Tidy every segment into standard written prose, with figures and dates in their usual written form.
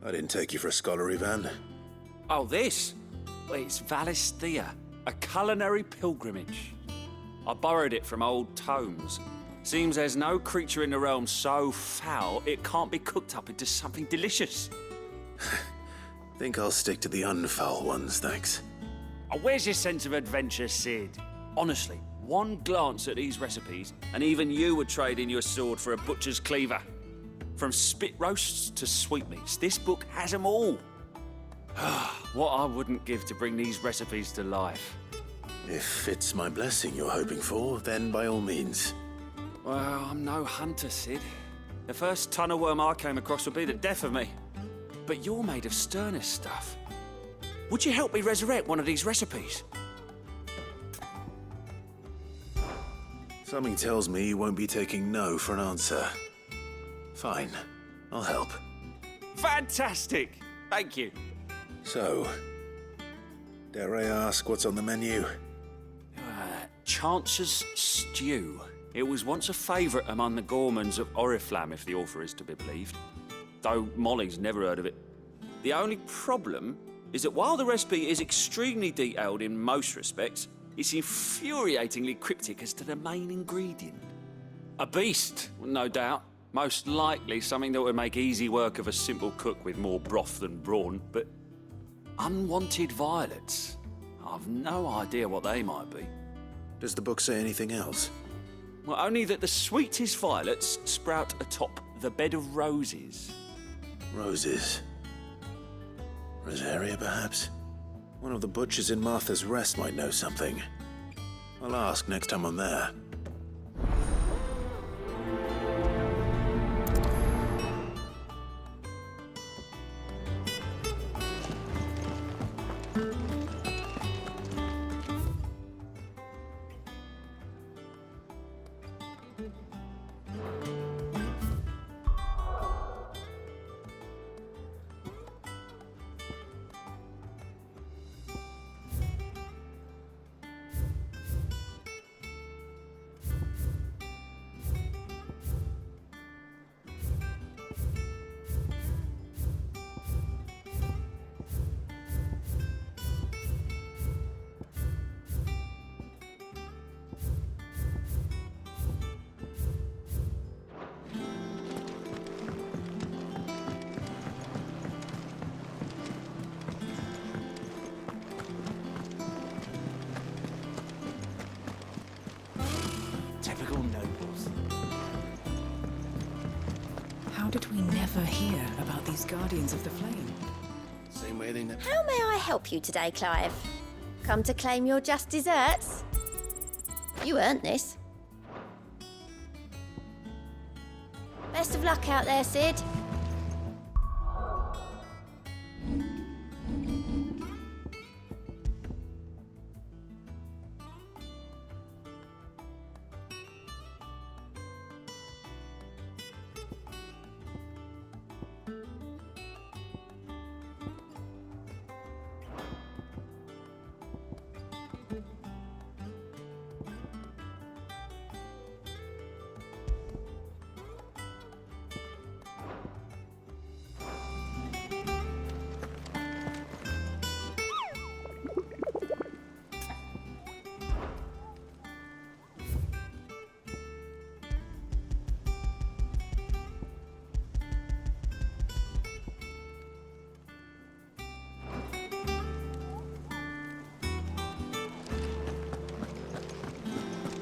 I didn't take you for a scholarly van. Oh, this? Well, it's Valisthea, a culinary pilgrimage. I borrowed it from old tomes. Seems there's no creature in the realm so foul it can't be cooked up into something delicious. Think I'll stick to the unfoul ones, thanks. Oh, where's your sense of adventure, Sid? Honestly, one glance at these recipes, and even you would trade in your sword for a butcher's cleaver. From spit roasts to sweetmeats, this book has them all. What I wouldn't give to bring these recipes to life. If it's my blessing you're hoping for, then by all means. Well, I'm no hunter, Sid. The first tunnel worm I came across would be the death of me. But you're made of sterner stuff. Would you help me resurrect one of these recipes? Something tells me you won't be taking no for an answer. Fine, I'll help. Fantastic! Thank you. So, dare I ask what's on the menu? Chance's Stew. It was once a favourite among the gourmands of Oriflamme, if the author is to be believed. Though Molly's never heard of it. The only problem is that while the recipe is extremely detailed in most respects, it's infuriatingly cryptic as to the main ingredient. A beast, no doubt. Most likely something that would make easy work of a simple cook with more broth than brawn, but unwanted violets. I've no idea what they might be. Does the book say anything else? Well, only that the sweetest violets sprout atop the bed of roses. Roses. Rosaria, perhaps? One of the butchers in Martha's Rest might know something. I'll ask next time I'm there. Typical nobles. How did we never hear about these Guardians of the Flame? Same way they never... How may I help you today, Clive? Come to claim your just desserts? You earned this. Best of luck out there, Sid.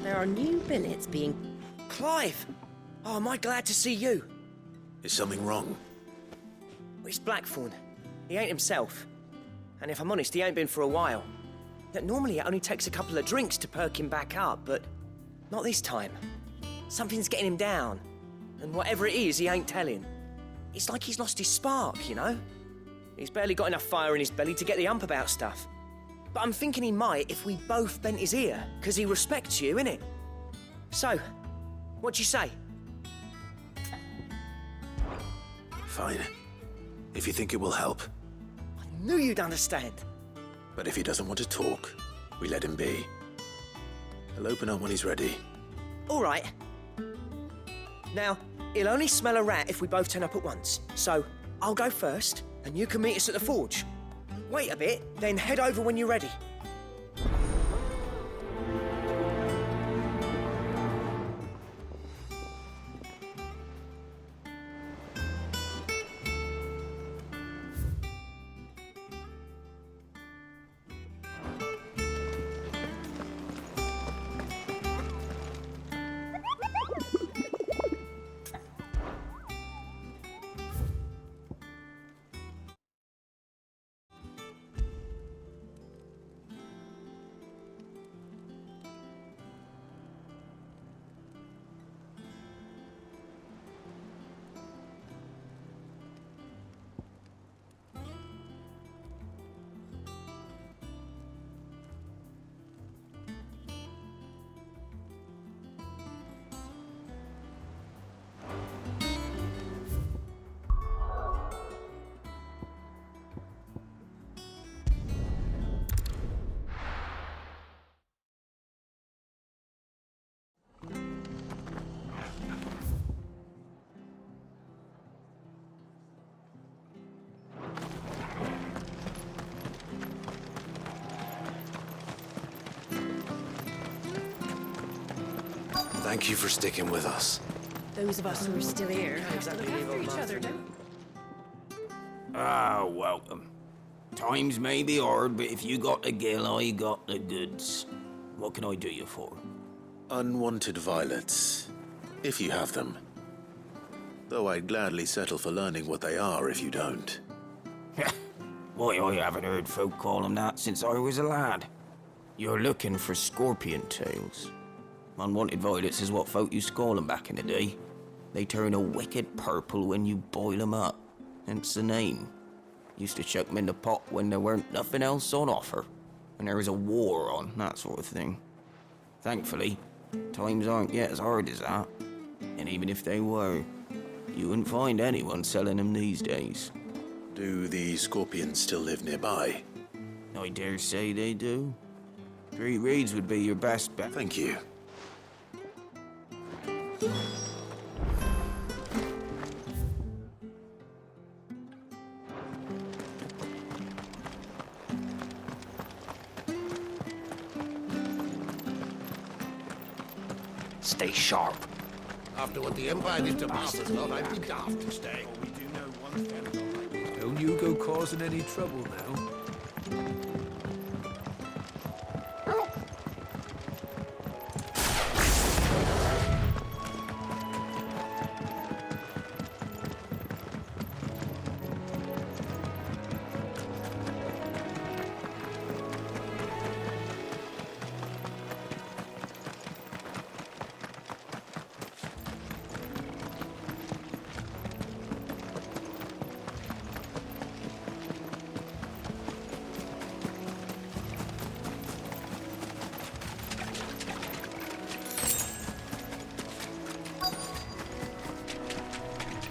There are new billets being... Clive! Oh, am I glad to see you? Is something wrong? It's Blackthorn. He ain't himself. And if I'm honest, he ain't been for a while. Yet normally it only takes a couple of drinks to perk him back up, but not this time. Something's getting him down. And whatever it is, he ain't telling. It's like he's lost his spark, you know? He's barely got enough fire in his belly to get the ump about stuff. But I'm thinking he might if we both bent his ear, because he respects you, innit? So, what'd you say? Fine. If you think it will help. I knew you'd understand. But if he doesn't want to talk, we let him be. He'll open up when he's ready. All right. Now, he'll only smell a rat if we both turn up at once. So, I'll go first, and you can meet us at the forge. Wait a bit, then head over when you're ready. Thank you for sticking with us. Those of us who are still here have to look after each other, don't Ah, welcome. Times may be hard, but if you got the gill, I got the goods. What can I do you for? Unwanted violets, if you have them. Though I'd gladly settle for learning what they are if you don't. Why, I haven't heard folk call them that since I was a lad. You're looking for scorpion tails. Unwanted violets is what folk used to call them back in the day. They turn a wicked purple when you boil them up, hence the name. Used to chuck them in the pot when there weren't nothing else on offer, and there was a war on, that sort of thing. Thankfully, times aren't yet as hard as that, and even if they were, you wouldn't find anyone selling them these days. Do the scorpions still live nearby? I dare say they do. 3 reeds would be your best bet. Thank you. Stay sharp. After what the Empire did to Masters, Lord, I'd be daft to stay. Don't you go causing any trouble now.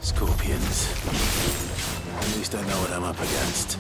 Scorpions. At least I know what I'm up against.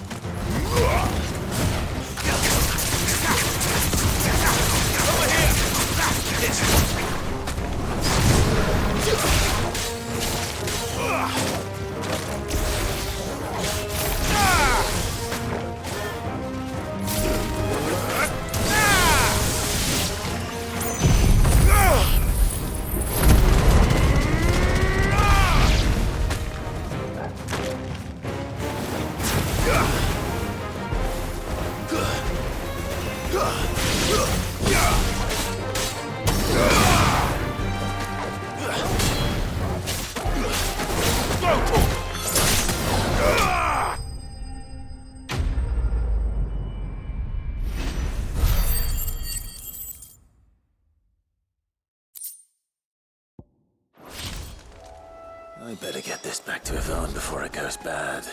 I better get this back to Yvonne before it goes bad.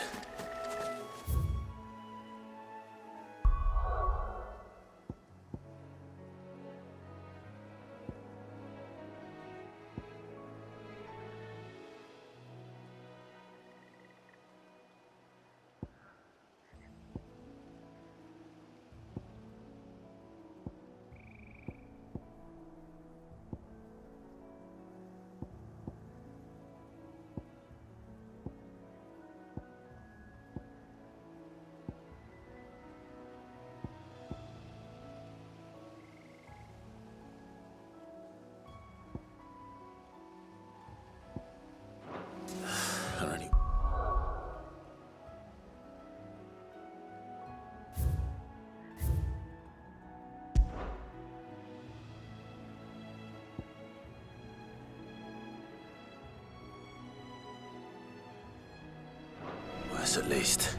this at least.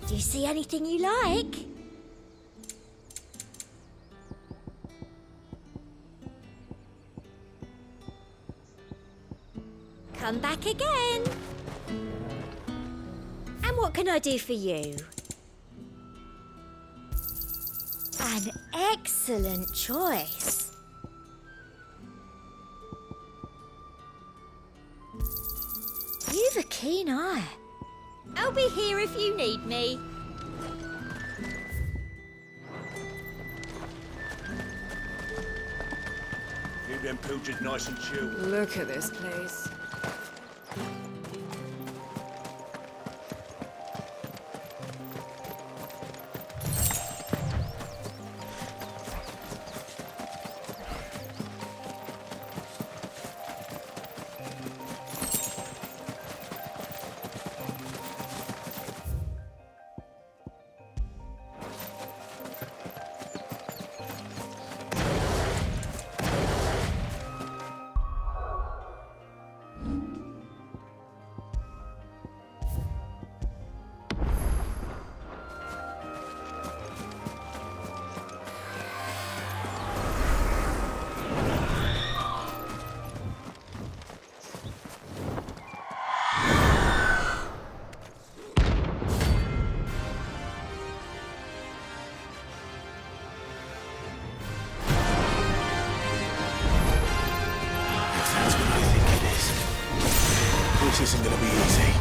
Do you see anything you like? Come back again. And what can I do for you? An excellent choice. You've a keen eye. I'll be here if you need me. Keep them pilchards nice and chilled. Look at this place. This isn't gonna be easy.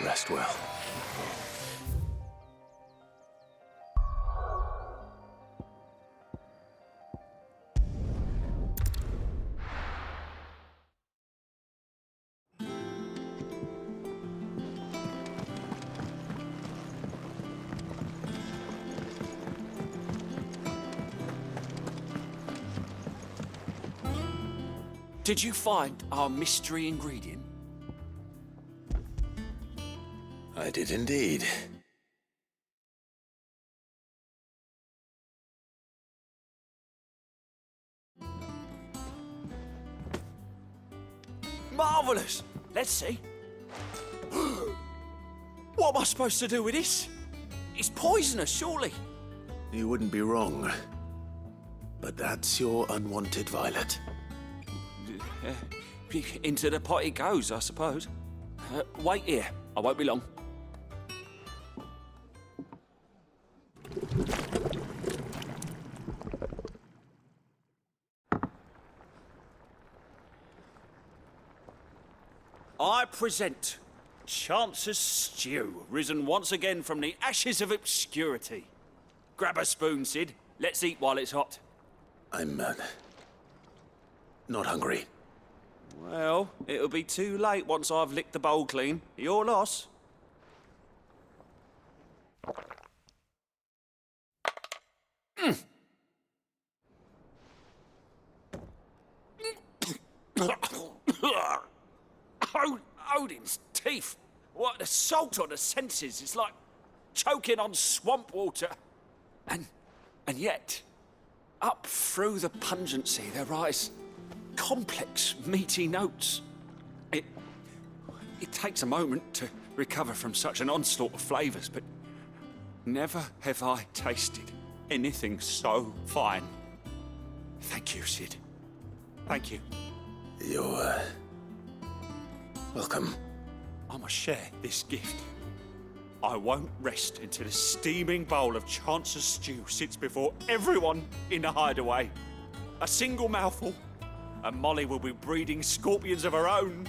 Rest well. Did you find our mystery ingredient? I did indeed. Marvellous! Let's see. What am I supposed to do with this? It's poisonous, surely. You wouldn't be wrong. But that's your unwanted violet. Into the pot it goes, I suppose. Wait here. I won't be long. I present Chance's Stew, risen once again from the ashes of obscurity. Grab a spoon, Sid. Let's eat while it's hot. I'm, not hungry. Well, it'll be too late once I've licked the bowl clean. Your loss. Odin's teeth. What, the salt on the senses. It's like choking on swamp water. And yet, up through the pungency, there rise complex, meaty notes. It takes a moment to recover from such an onslaught of flavours, but never have I tasted anything so fine. Thank you, Sid. Thank you. You're, welcome. I must share this gift. I won't rest until a steaming bowl of Chance's stew sits before everyone in the hideaway. A single mouthful, and Molly will be breeding scorpions of her own.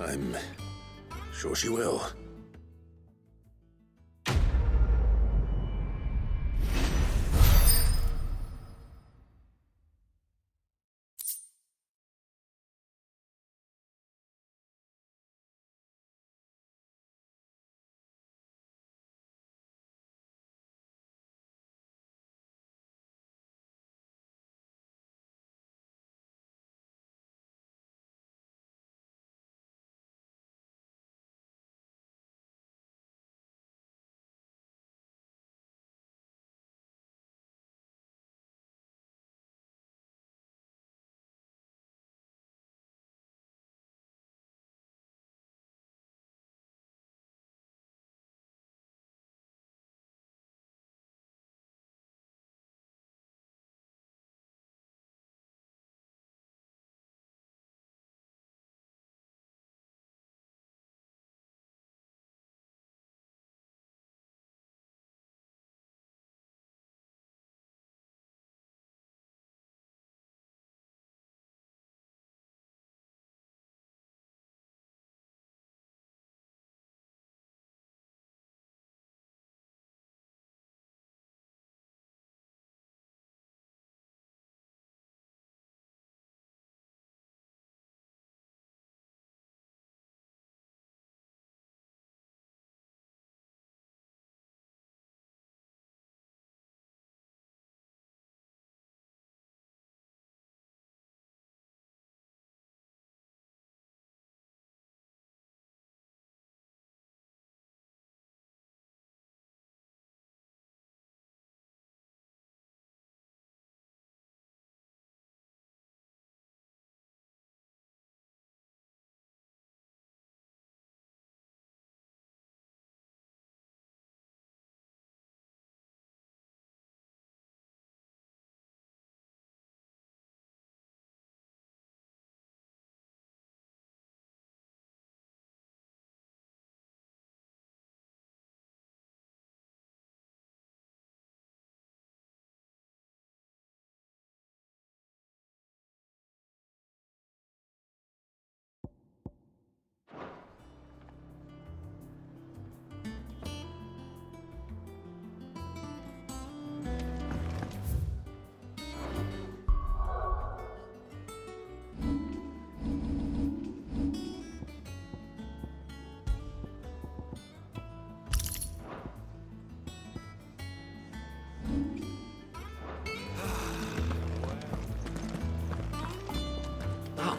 I'm sure she will.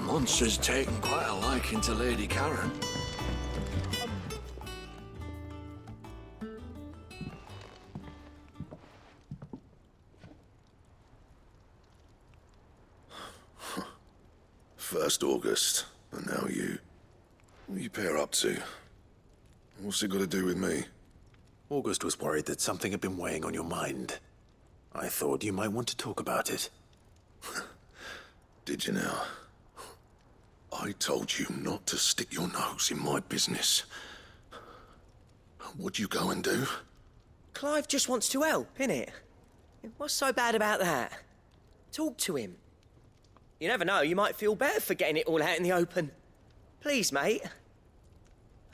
Monster's taken quite a liking to Lady Karen. First August, and now you. What are you pair up to? What's it got to do with me? August was worried that something had been weighing on your mind. I thought you might want to talk about it. Did you now? I told you not to stick your nose in my business. What'd you go and do? Clive just wants to help, innit? What's so bad about that? Talk to him. You never know, you might feel better for getting it all out in the open. Please, mate.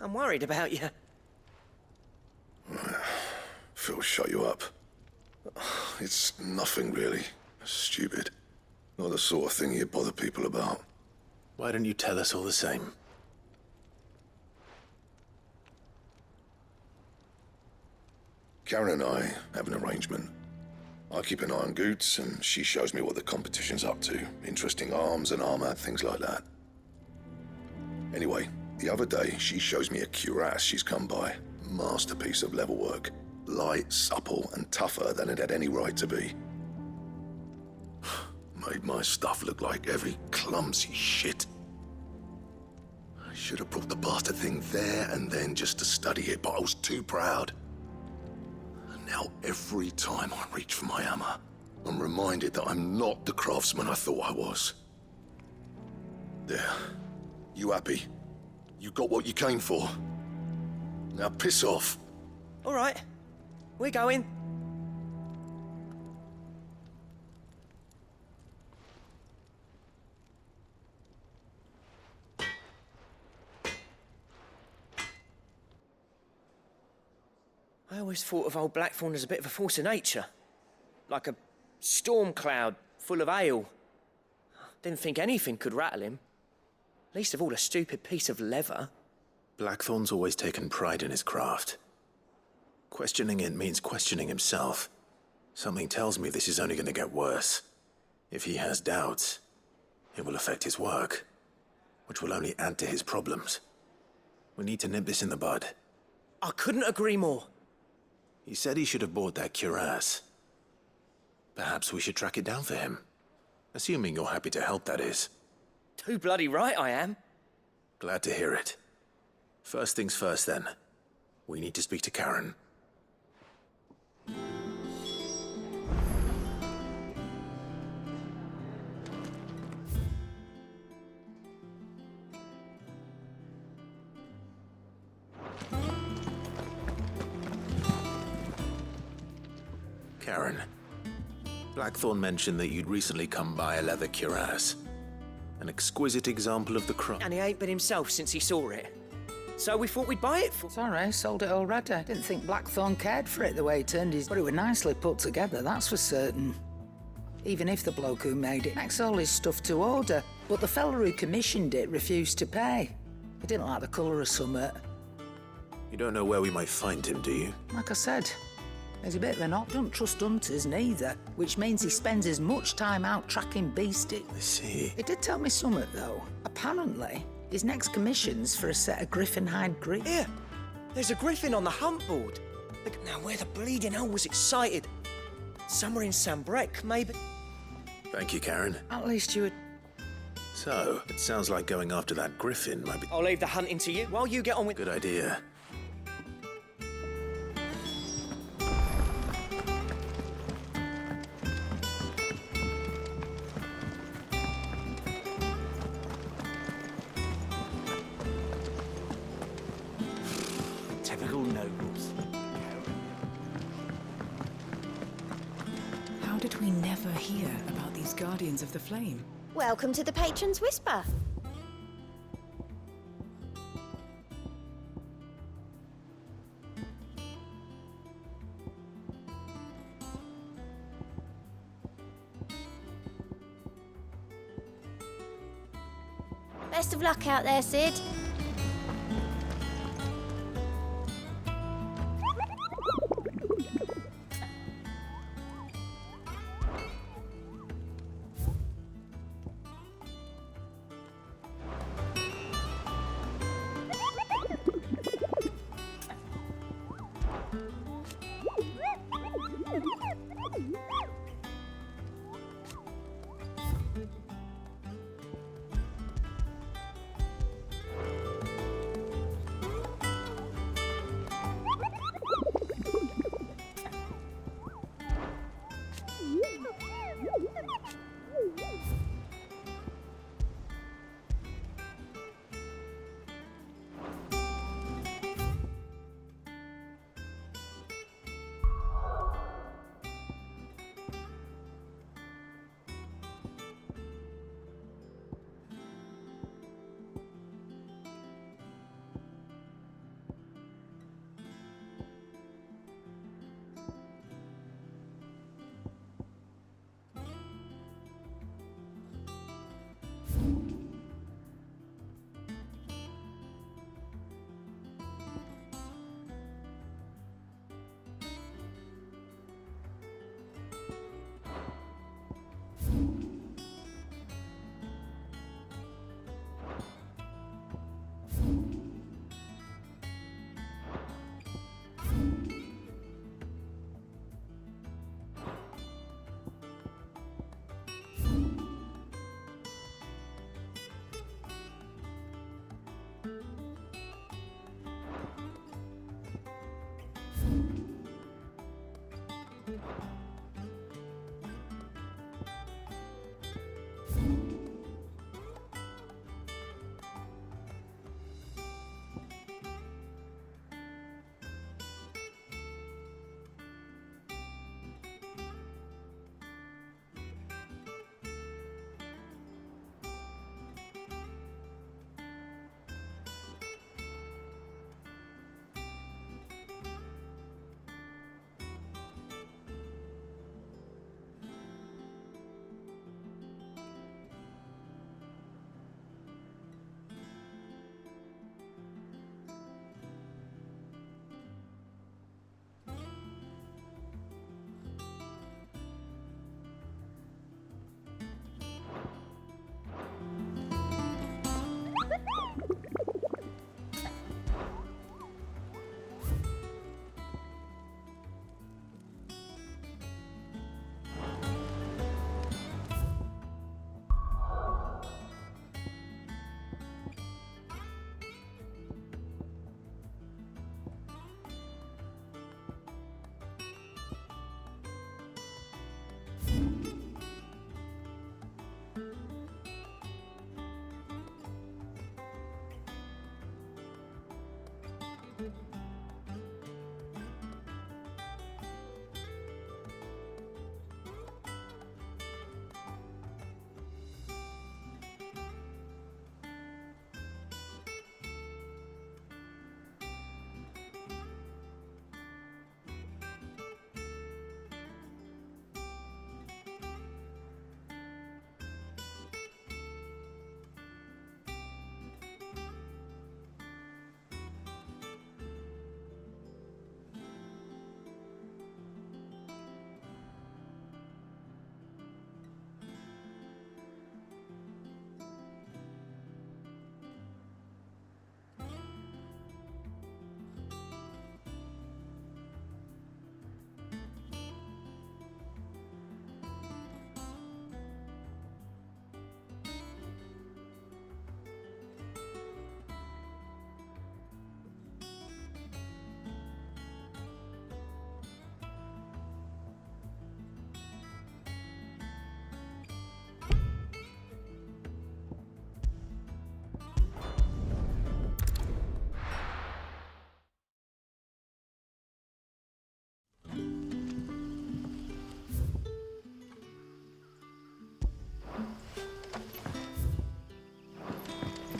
I'm worried about you. Phil shut you up. It's nothing really. Stupid. Not the sort of thing you bother people about. Why don't you tell us all the same? Karen and I have an arrangement. I keep an eye on Goots, and she shows me what the competition's up to. Interesting arms and armor, things like that. Anyway, the other day, she shows me a cuirass she's come by. Masterpiece of level work. Light, supple, and tougher than it had any right to be. Made my stuff look like heavy, clumsy shit. I should have brought the bastard thing there and then just to study it, but I was too proud. And now every time I reach for my hammer, I'm reminded that I'm not the craftsman I thought I was. There. You happy? You got what you came for. Now piss off. All right, we're going. I always thought of old Blackthorn as a bit of a force of nature. Like a storm cloud full of hail. Didn't think anything could rattle him. Least of all a stupid piece of leather. Blackthorn's always taken pride in his craft. Questioning it means questioning himself. Something tells me this is only going to get worse. If he has doubts, it will affect his work, which will only add to his problems. We need to nip this in the bud. I couldn't agree more. He said he should have bought that cuirass. Perhaps we should track it down for him. Assuming you're happy to help, that is. Too bloody right I am. Glad to hear it. First things first, then. We need to speak to Karen. Karen, Blackthorn mentioned that you'd recently come by a leather cuirass. An exquisite example of the craft. And he ain't been himself since he saw it. So we thought we'd buy it for... Sorry, sold it already. Didn't think Blackthorn cared for it the way he turned his... But it was nicely put together, that's for certain. Even if the bloke who made it makes all his stuff to order. But the fella who commissioned it refused to pay. He didn't like the colour of summit. You don't know where we might find him, do you? Like I said, he's a bit of an op. Don't trust hunters neither, which means he spends as much time out tracking beasties. I see. He did tell me something, though. Apparently, his next commission's for a set of griffin hide griffins. Here, there's a griffin on the hunt board. Look, now where the bleeding hell was excited. Somewhere in Sambrec, maybe. Thank you, Karen. At least you would... So, it sounds like going after that griffin might be... I'll leave the hunting to you while you get on with... Good idea. Typical nobles. How did we never hear about these Guardians of the Flame? Welcome to the Patron's Whisper. Best of luck out there, Sid.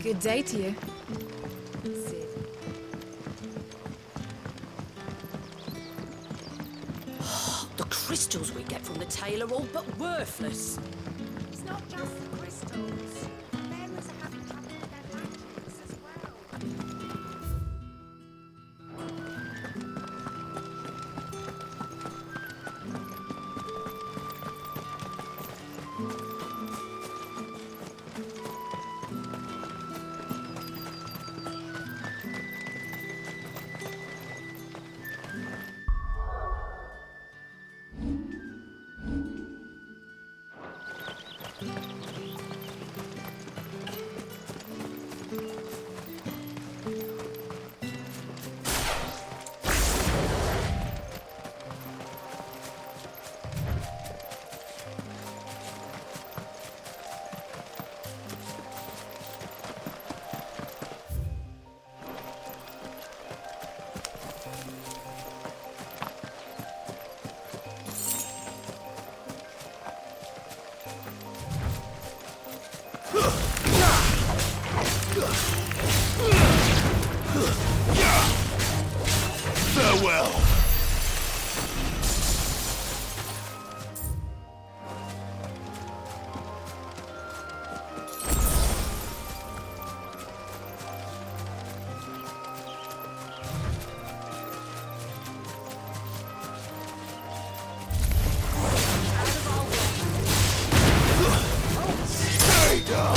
Good day to you. Sid. The crystals we get from the tail are all but worthless. It's not just the crystals. Fairies are having trouble with their magics as well. Farewell. Stay down.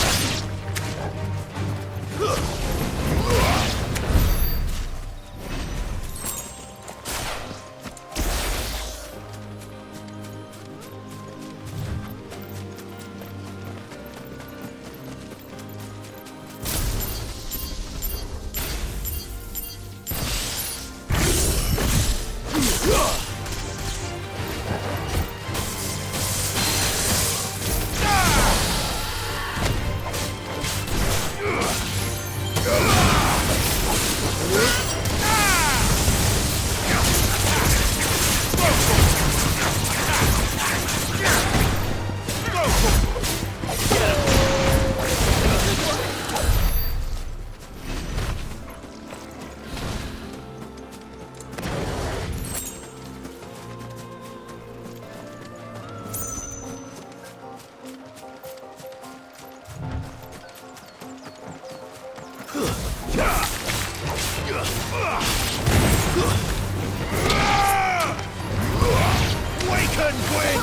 Waken, Gwyn!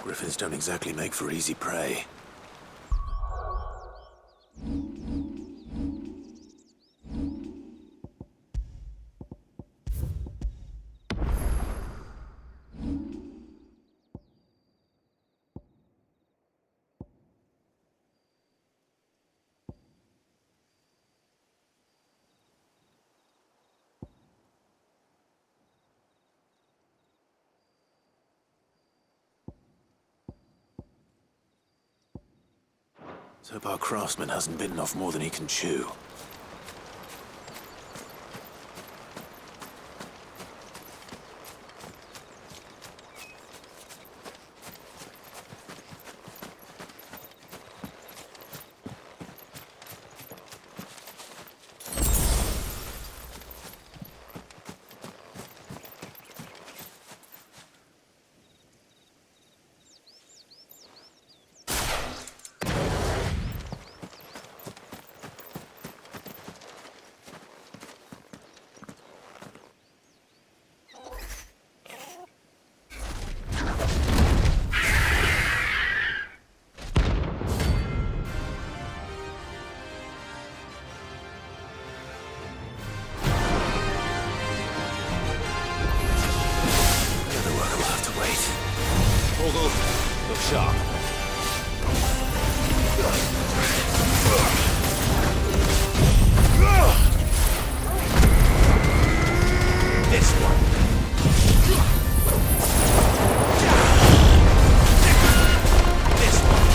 Griffins don't exactly make for easy prey. Let's hope our craftsman hasn't bitten off more than he can chew. Look sharp. This one. This one.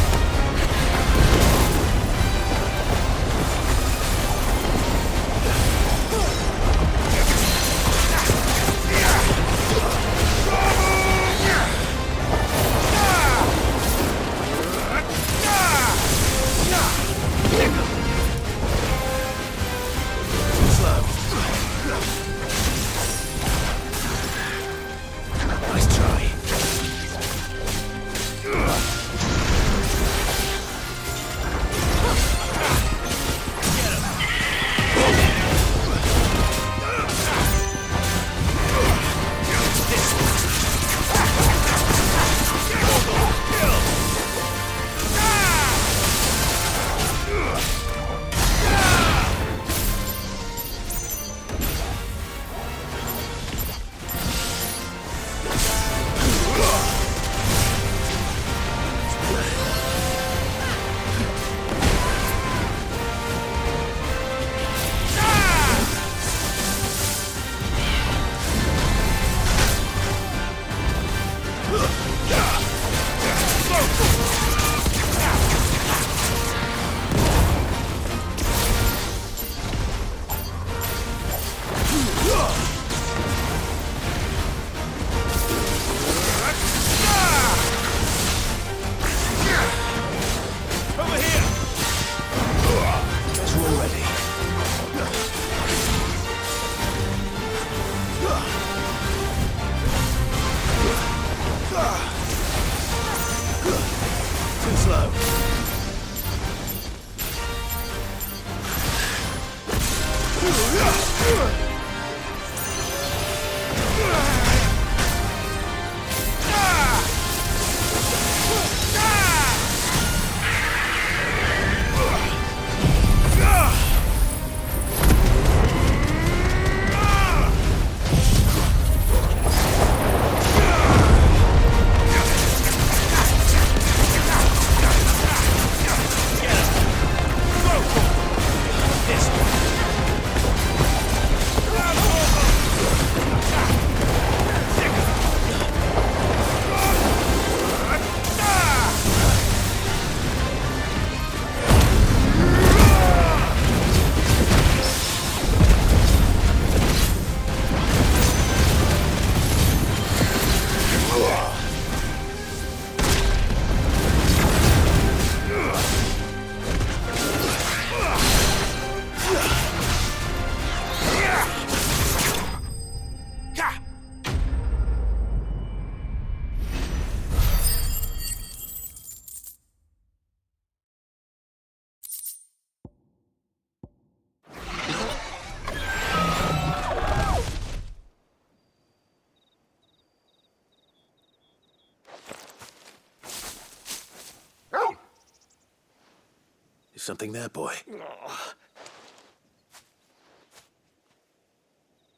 Is something there, boy?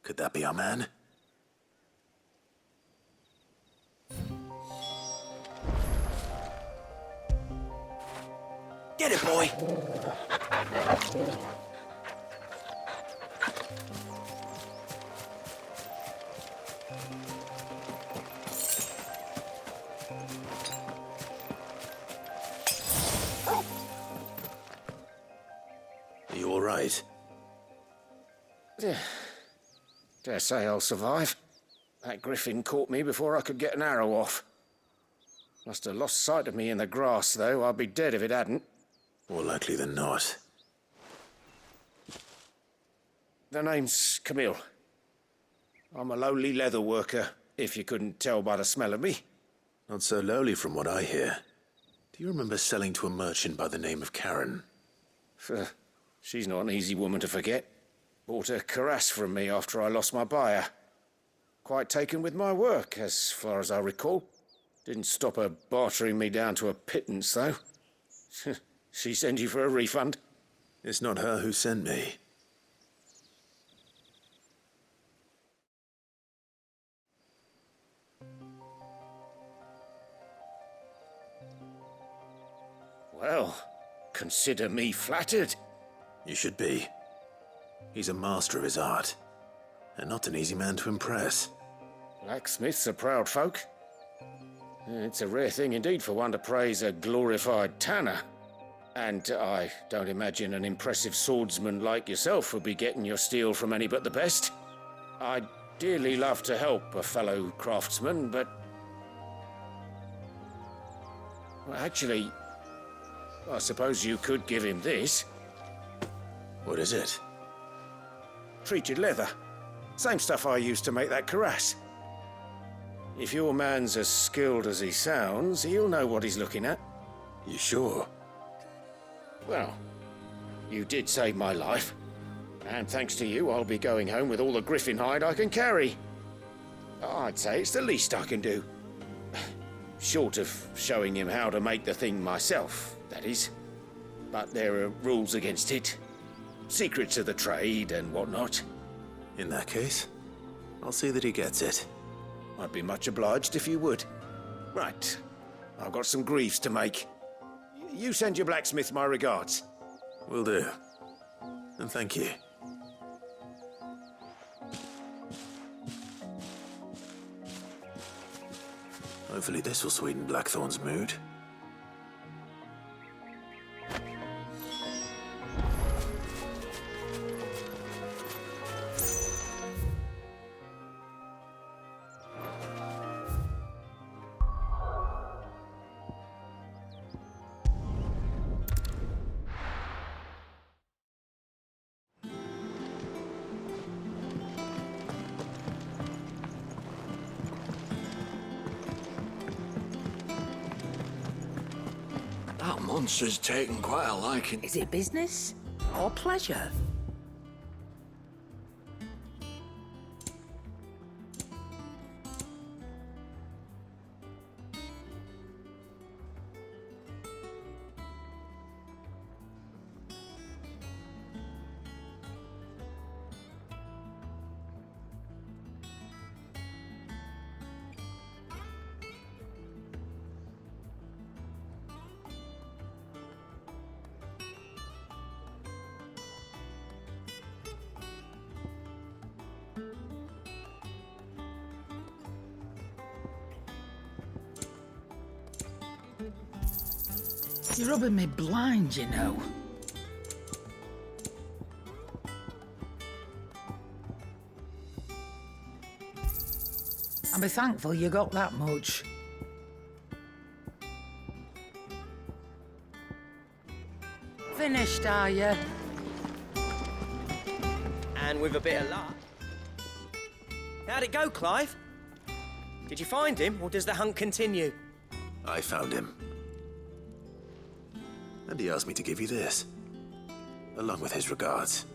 Could that be our man? Get it, boy! right. Dare say I'll survive. That griffin caught me before I could get an arrow off. Must have lost sight of me in the grass, though. I'd be dead if it hadn't. More likely than not. The name's Camille. I'm a lowly leather worker, if you couldn't tell by the smell of me. Not so lowly from what I hear. Do you remember selling to a merchant by the name of Karen? She's not an easy woman to forget. Bought a cuirass from me after I lost my buyer. Quite taken with my work, as far as I recall. Didn't stop her bartering me down to a pittance, though. She sent you for a refund? It's not her who sent me. Well, consider me flattered. You should be. He's a master of his art, and not an easy man to impress. Blacksmiths are proud folk. It's a rare thing indeed for one to praise a glorified tanner. And I don't imagine an impressive swordsman like yourself would be getting your steel from any but the best. I'd dearly love to help a fellow craftsman, but... Well, actually, I suppose you could give him this. What is it? Treated leather. Same stuff I used to make that cuirass. If your man's as skilled as he sounds, he'll know what he's looking at. You sure? Well, you did save my life. And thanks to you, I'll be going home with all the griffin hide I can carry. I'd say it's the least I can do. Short of showing him how to make the thing myself, that is. But there are rules against it. Secrets of the trade and whatnot. In that case, I'll see that he gets it. I'd be much obliged if you would. Right. I've got some greaves to make. You send your blacksmith my regards. Will do. And thank you. Hopefully this will sweeten Blackthorn's mood. That monster's taken quite a liking. Is it business or pleasure? You're rubbing me blind, you know. I'll be thankful you got that much. Finished, are you? And with a bit of luck. How'd it go, Clive? Did you find him, or does the hunt continue? I found him. And he asked me to give you this, along with his regards.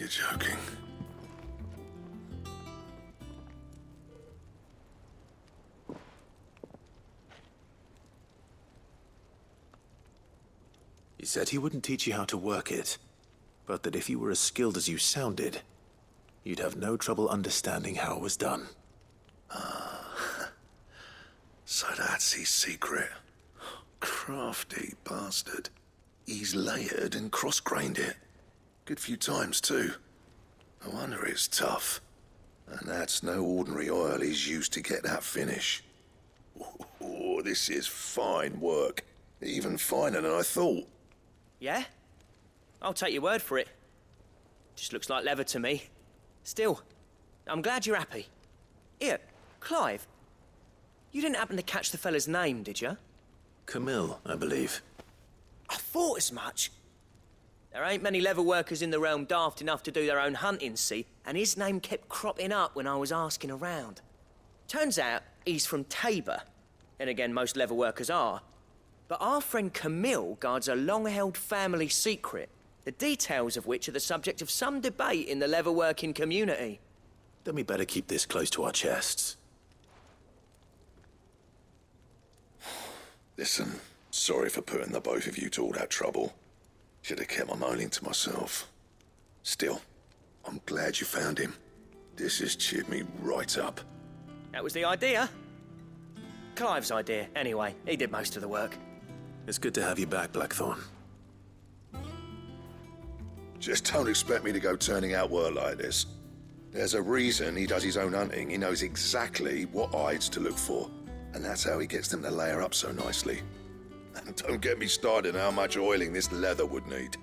You're joking. He said he wouldn't teach you how to work it, but that if you were as skilled as you sounded, you'd have no trouble understanding how it was done. So that's his secret. Crafty bastard. He's layered and cross-grained it. Good few times, too. No wonder it's tough. And that's no ordinary oil he's used to get that finish. Oh, this is fine work. Even finer than I thought. Yeah? I'll take your word for it. Just looks like leather to me. Still, I'm glad you're happy. Here, Clive. You didn't happen to catch the fella's name, did you? Camille, I believe. I thought as much. There ain't many leather workers in the realm daft enough to do their own hunting, see? And his name kept cropping up when I was asking around. Turns out he's from Tabor. And again, most leather workers are. But our friend Camille guards a long-held family secret, the details of which are the subject of some debate in the leather-working community. Then we better keep this close to our chests. Listen, sorry for putting the both of you to all that trouble. Should have kept my moaning to myself. Still, I'm glad you found him. This has cheered me right up. That was the idea. Clive's idea, anyway. He did most of the work. It's good to have you back, Blackthorn. Just don't expect me to go turning out work like this. There's a reason he does his own hunting. He knows exactly what hides to look for. And that's how he gets them to layer up so nicely. And don't get me started on how much oiling this leather would need.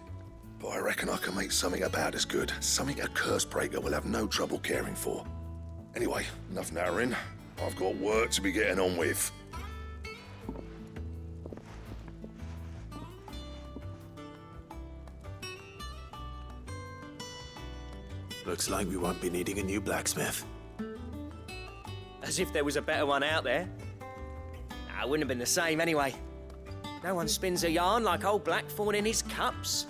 But I reckon I can make something about as good. Something a curse breaker will have no trouble caring for. Anyway, enough narrowing. I've got work to be getting on with. Looks like we won't be needing a new blacksmith. As if there was a better one out there. Nah, it wouldn't have been the same anyway. No one spins a yarn like old Blackthorn in his cups.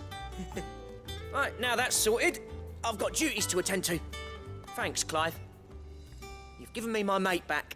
Right, now that's sorted, I've got duties to attend to. Thanks, Clive. You've given me my mate back.